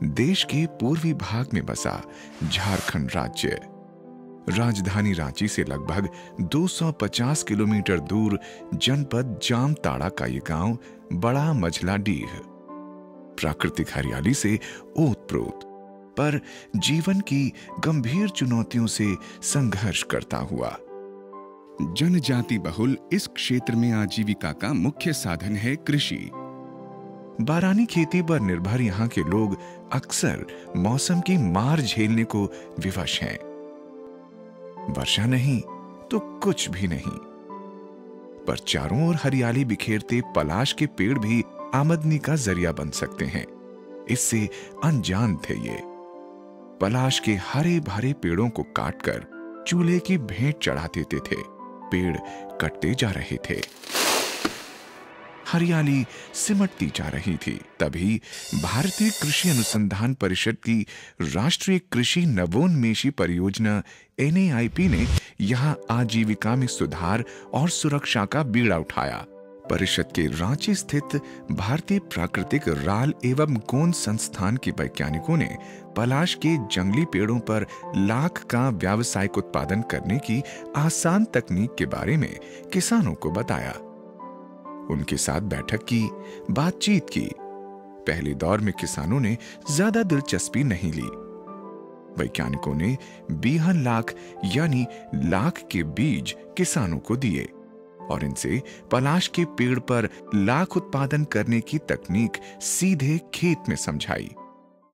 देश के पूर्वी भाग में बसा झारखंड राज्य। राजधानी रांची से लगभग 250 किलोमीटर दूर जनपद जामताड़ा का ये गांव बड़ा मझला डीह प्राकृतिक हरियाली से ओतप्रोत, पर जीवन की गंभीर चुनौतियों से संघर्ष करता हुआ। जनजाति बहुल इस क्षेत्र में आजीविका का मुख्य साधन है कृषि। बारानी खेती पर निर्भर यहाँ के लोग अक्सर मौसम की मार झेलने को विवश हैं। वर्षा नहीं तो कुछ भी नहीं, पर चारों ओर हरियाली बिखेरते पलाश के पेड़ भी आमदनी का जरिया बन सकते हैं। इससे अनजान थे ये। पलाश के हरे भरे पेड़ों को काटकर चूल्हे की भेंट चढ़ा देते थे। पेड़ कटते जा रहे थे, हरियाली सिमटती जा रही थी। तभी भारतीय कृषि अनुसंधान परिषद की राष्ट्रीय कृषि नवोन्मेषी परियोजना NAIP ने यहां आजीविका में सुधार और सुरक्षा का बीड़ा उठाया। परिषद के रांची स्थित भारतीय प्राकृतिक राल एवं गोंद संस्थान के वैज्ञानिकों ने पलाश के जंगली पेड़ों पर लाख का व्यावसायिक उत्पादन करने की आसान तकनीक के बारे में किसानों को बताया। उनके साथ बैठक की, बातचीत की। पहले दौर में किसानों ने ज्यादा दिलचस्पी नहीं ली। वैज्ञानिकों ने बीहन लाख यानी लाख के बीज किसानों को दिए और इनसे पलाश के पेड़ पर लाख उत्पादन करने की तकनीक सीधे खेत में समझाई।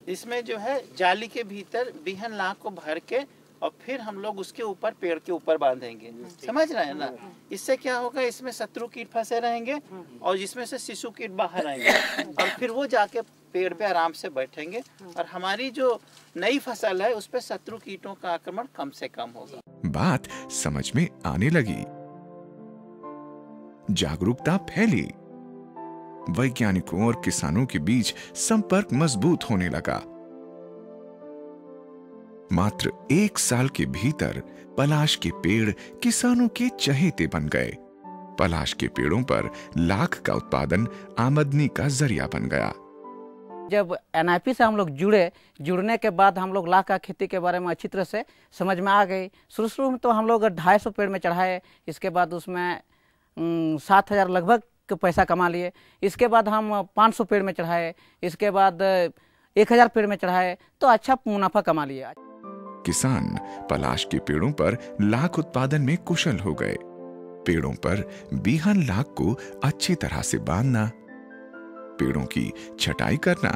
इसमें जो है जाली के भीतर बीहन लाख को भर के और फिर हम लोग उसके ऊपर पेड़ के ऊपर बांधेंगे। समझ रहे हैं ना? इससे क्या होगा, इसमें शत्रु कीट फंसे रहेंगे और जिसमें से शिशु कीट बाहर आएंगे और फिर वो जाके पेड़ पे आराम से बैठेंगे और हमारी जो नई फसल है उस पे शत्रु कीटों का आक्रमण कम से कम होगा। बात समझ में आने लगी, जागरूकता फैली, वैज्ञानिकों और किसानों के बीच संपर्क मजबूत होने लगा। मात्र 1 साल के भीतर पलाश के पेड़ किसानों के चहेते बन गए। पलाश के पेड़ों पर लाख का उत्पादन आमदनी का जरिया बन गया। जब NIP से हम लोग जुड़ने के बाद हम लोग लाख का खेती के बारे में अच्छी तरह से समझ में आ गई। शुरू में तो हम लोग 250 पेड़ में चढ़ाए, इसके बाद उसमें 7,000 लगभग पैसा कमा लिए। इसके बाद हम 500 पेड़ में चढ़ाए, इसके बाद 1,000 पेड़ में चढ़ाए तो अच्छा मुनाफा कमा लिया। किसान पलाश के पेड़ों पर लाख उत्पादन में कुशल हो गए। पेड़ों पर बीहन लाख को अच्छी तरह से बांधना, पेड़ों की छटाई करना,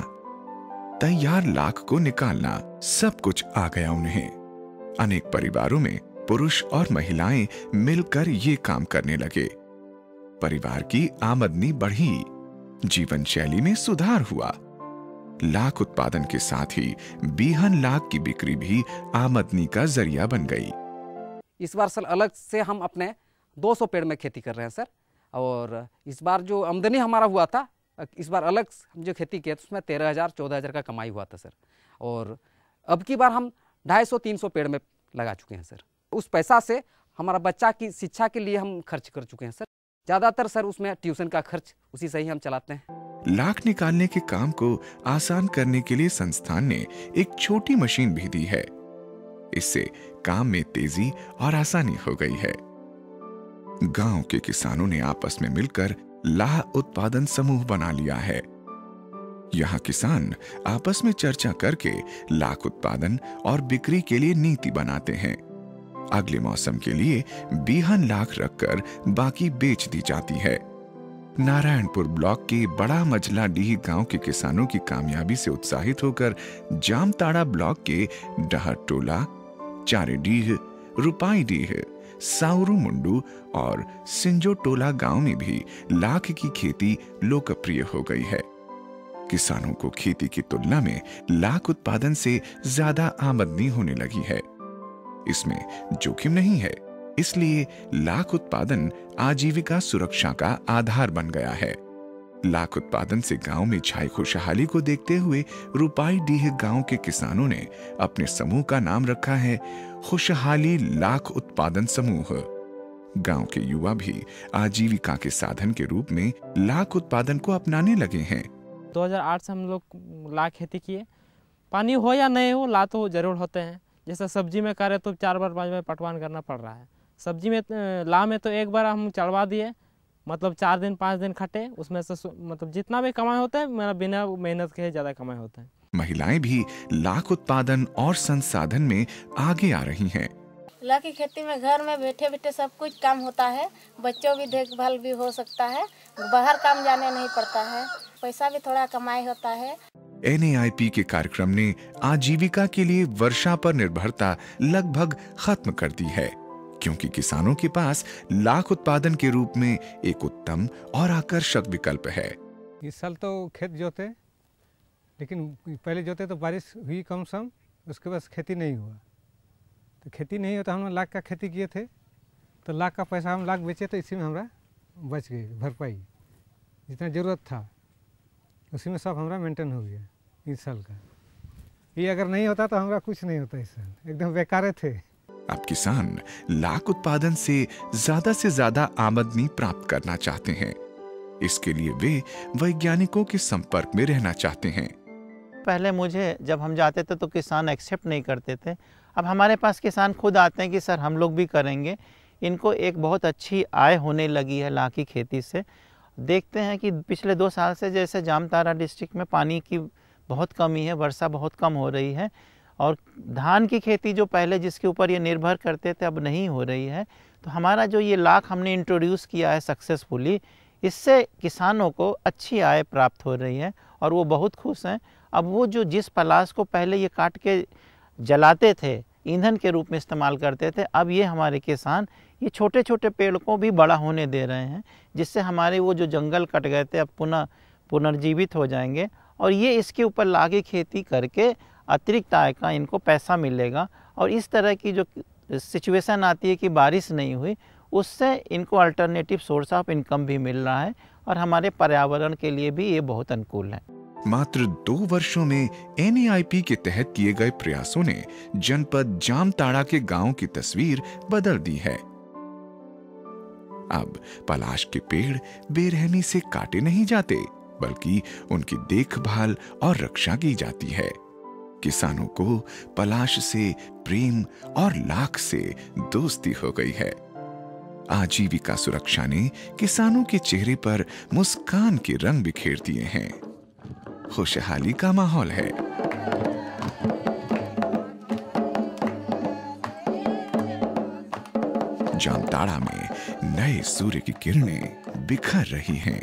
तैयार लाख को निकालना, सब कुछ आ गया उन्हें। अनेक परिवारों में पुरुष और महिलाएं मिलकर ये काम करने लगे। परिवार की आमदनी बढ़ी, जीवन शैली में सुधार हुआ। लाख उत्पादन के साथ ही बीहन लाख की बिक्री भी आमदनी का जरिया बन गई। इस बार सर अलग से हम अपने 200 पेड़ में खेती कर रहे हैं सर, और इस बार जो आमदनी हमारा हुआ था, इस बार अलग हम जो खेती किया उसमें 13,000-14,000 का कमाई हुआ था सर। और अब की बार हम 250-300 पेड़ में लगा चुके हैं सर। उस पैसा से हमारा बच्चा की शिक्षा के लिए हम खर्च कर चुके हैं सर। ज़्यादातर सर उसमें ट्यूशन का खर्च उसी से ही हम चलाते हैं। लाख निकालने के काम को आसान करने के लिए संस्थान ने एक छोटी मशीन भी दी है। इससे काम में तेजी और आसानी हो गई है। गांव के किसानों ने आपस में मिलकर लाह उत्पादन समूह बना लिया है। यहाँ किसान आपस में चर्चा करके लाख उत्पादन और बिक्री के लिए नीति बनाते हैं। अगले मौसम के लिए बीहन लाख रखकर बाकी बेच दी जाती है। नारायणपुर ब्लॉक के बड़ा मझला डीह गांव के किसानों की कामयाबी से उत्साहित होकर जामताड़ा ब्लॉक के डहर टोला, चारेडीह, रुपाई डीह, साउरू मुंडू और सिंजो टोला गांव में भी लाख की खेती लोकप्रिय हो गई है। किसानों को खेती की तुलना में लाख उत्पादन से ज्यादा आमदनी होने लगी है। इसमें जोखिम नहीं है, इसलिए लाख उत्पादन आजीविका सुरक्षा का आधार बन गया है। लाख उत्पादन से गांव में छाई खुशहाली को देखते हुए रुपाई डीह गांव के किसानों ने अपने समूह का नाम रखा है खुशहाली लाख उत्पादन समूह। गांव के युवा भी आजीविका के साधन के रूप में लाख उत्पादन को अपनाने लगे हैं। 2008 से हम लोग लाख खेती किए पानी हो या नहीं हो, ला तो जरूर होते हैं। जैसे सब्जी में करे तो 4 बार 5 बार पटवान करना पड़ रहा है। सब्जी में ला में तो एक बार हम चढ़वा दिए, मतलब 4 दिन 5 दिन खटे, उसमें से मतलब जितना भी कमाई होता है मेरा बिना मेहनत के ज़्यादा कमाई होता है। महिलाएं भी लाख उत्पादन और संसाधन में आगे आ रही हैं। लाख की खेती में घर में बैठे बैठे सब कुछ काम होता है, बच्चों की देखभाल भी हो सकता है, बाहर काम जाने नहीं पड़ता है, पैसा भी थोड़ा कमाई होता है। NAIP के कार्यक्रम ने आजीविका के लिए वर्षा पर निर्भरता लगभग खत्म कर दी है, क्योंकि किसानों के पास लाख उत्पादन के रूप में एक उत्तम और आकर्षक विकल्प है। इस साल तो खेत जोते, लेकिन पहले जोते तो बारिश हुई कम सम, उसके बाद खेती नहीं हुआ। तो खेती नहीं होता, हम लाख का खेती किए थे, तो लाख का पैसा हम लाख बेचे, तो इसी में हमारा बच गई भरपाई, जितना ज़रूरत था उसी में सब हमारा मेंटेन हो गया इस साल का। ये अगर नहीं होता तो हमारा कुछ नहीं होता, इस साल एकदम बेकार थे। अब किसान लाख उत्पादन से ज्यादा आमदनी प्राप्त करना चाहते हैं। इसके लिए वे वैज्ञानिकों के संपर्क में रहना चाहते हैं। पहले मुझे जब हम जाते थे तो किसान एक्सेप्ट नहीं करते थे। अब हमारे पास किसान खुद आते हैं कि सर हम लोग भी करेंगे। इनको एक बहुत अच्छी आय होने लगी है लाख की खेती से। देखते हैं कि पिछले 2 साल से जैसे जामताड़ा डिस्ट्रिक्ट में पानी की बहुत कमी है, वर्षा बहुत कम हो रही है, और धान की खेती जो पहले जिसके ऊपर ये निर्भर करते थे अब नहीं हो रही है। तो हमारा जो ये लाख हमने इंट्रोड्यूस किया है सक्सेसफुली, इससे किसानों को अच्छी आय प्राप्त हो रही है और वो बहुत खुश हैं। अब वो जो जिस पलाश को पहले ये काट के जलाते थे, ईंधन के रूप में इस्तेमाल करते थे, अब ये हमारे किसान ये छोटे छोटे पेड़ को भी बड़ा होने दे रहे हैं, जिससे हमारे वो जो जंगल कट गए थे अब पुनः पुनर्जीवित हो जाएंगे। और ये इसके ऊपर लागे खेती करके अतिरिक्त आय का इनको पैसा मिलेगा। और इस तरह की जो सिचुएशन आती है कि बारिश नहीं हुई, उससे इनको अल्टरनेटिव सोर्स ऑफ इनकम भी मिल रहा है और हमारे पर्यावरण के लिए भी ये बहुत अनुकूल है। मात्र 2 वर्षों में NAIP के तहत किए गए प्रयासों ने जनपद जामताड़ा के गांव की तस्वीर बदल दी है। अब पलाश के पेड़ बेरहमी से काटे नहीं जाते, बल्कि उनकी देखभाल और रक्षा की जाती है। किसानों को पलाश से प्रेम और लाख से दोस्ती हो गई है। आजीविका सुरक्षा ने किसानों के चेहरे पर मुस्कान के रंग बिखेर दिए हैं। खुशहाली का माहौल है। जामताड़ा में नए सूर्य की किरणें बिखर रही हैं।